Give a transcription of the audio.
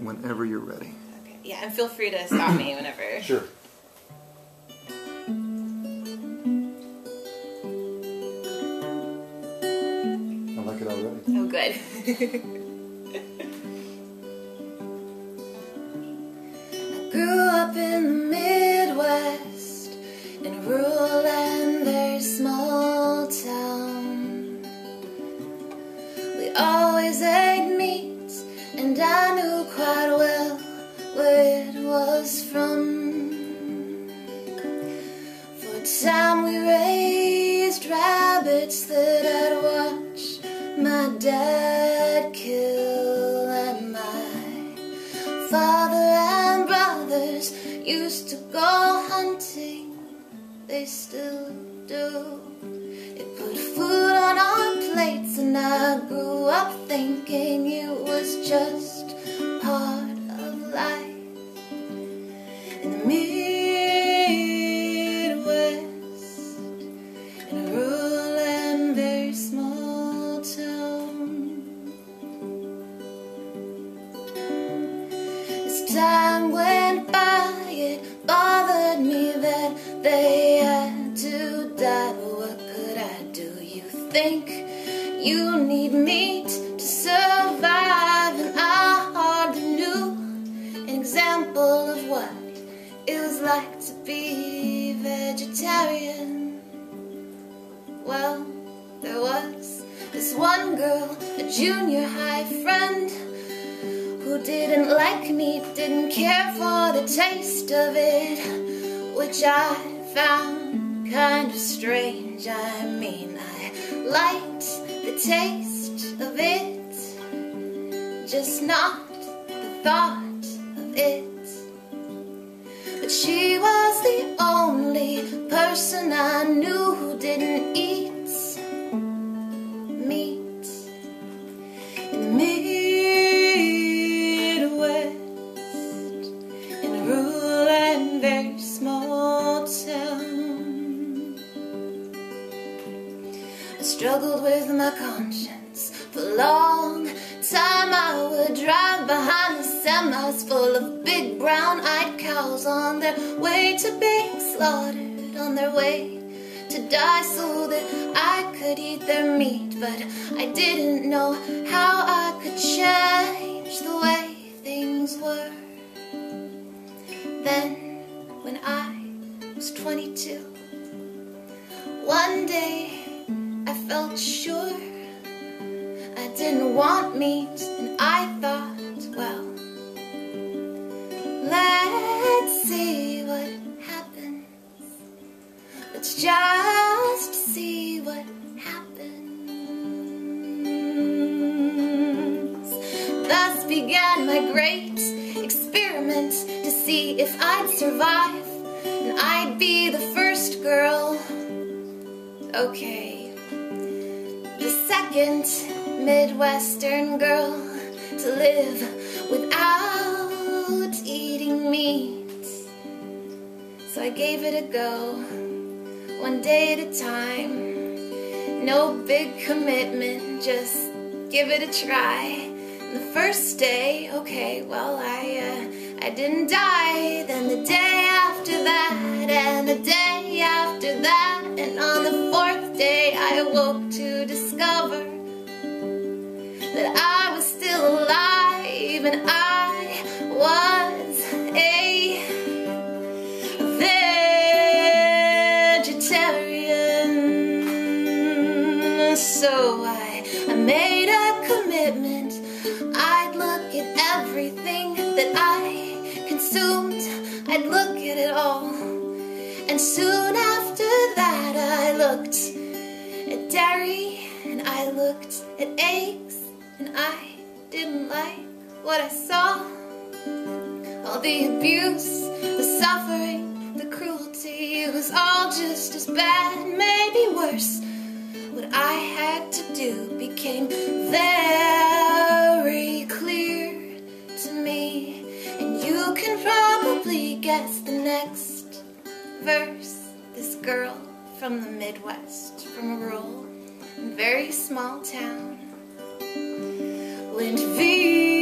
Whenever you're ready. Okay. Yeah, and feel free to stop me whenever. Sure. I like it already. Oh, good. I grew up in the Midwest, in a rural and very small town. We always ate meat, and I knew quite well where it was from. For a time we raised rabbits that I'd watch my dad kill, and my father and brothers used to go hunting, they still do. It put food on our plates, and I grew up thinking it was just part of life. In the Midwest, in a rural and very small town. As time went by, it bothered me that they had to die. But what could I do? You think you need meat to survive, and I hardly knew an example of what it was like to be vegetarian. Well, there was this one girl, a junior high friend, who didn't like meat, didn't care for the taste of it, which I found kind of strange. I mean, I liked the taste of it, just not the thought of it. But she was the only person I knew who didn't eat meat. In the Midwest, in a rural and very small town. I struggled with my conscience for a long time. I would drive behind the semis full of big brown-eyed cows on their way to being slaughtered, on their way to die so that I could eat their meat. But I didn't know how I could change the way things were. Then, when I was 22, one day I felt sure I didn't want meat, and I thought, well, let's see what happens. Let's just see what happens. Thus began my great experiment to see if I'd survive, and I'd be the first girl. Okay, the second Midwestern girl to live without eating meat. So I gave it a go, one day at a time. No big commitment, just give it a try. And the first day, okay, well, I didn't die. Then the day after that, and the day after that, and on the fourth day I awoke to discover that I was still alive, and I was a vegetarian. So I made a commitment. I'd look at everything that I consumed. I'd look at it all. And soon after that I looked at dairy, and I looked at eggs, and I didn't like what I saw. All the abuse, the suffering, the cruelty, it was all just as bad, maybe worse. What I had to do became very clear to me, and you can probably guess the next verse. This girl from the Midwest, from a rural and very small town, went vegan.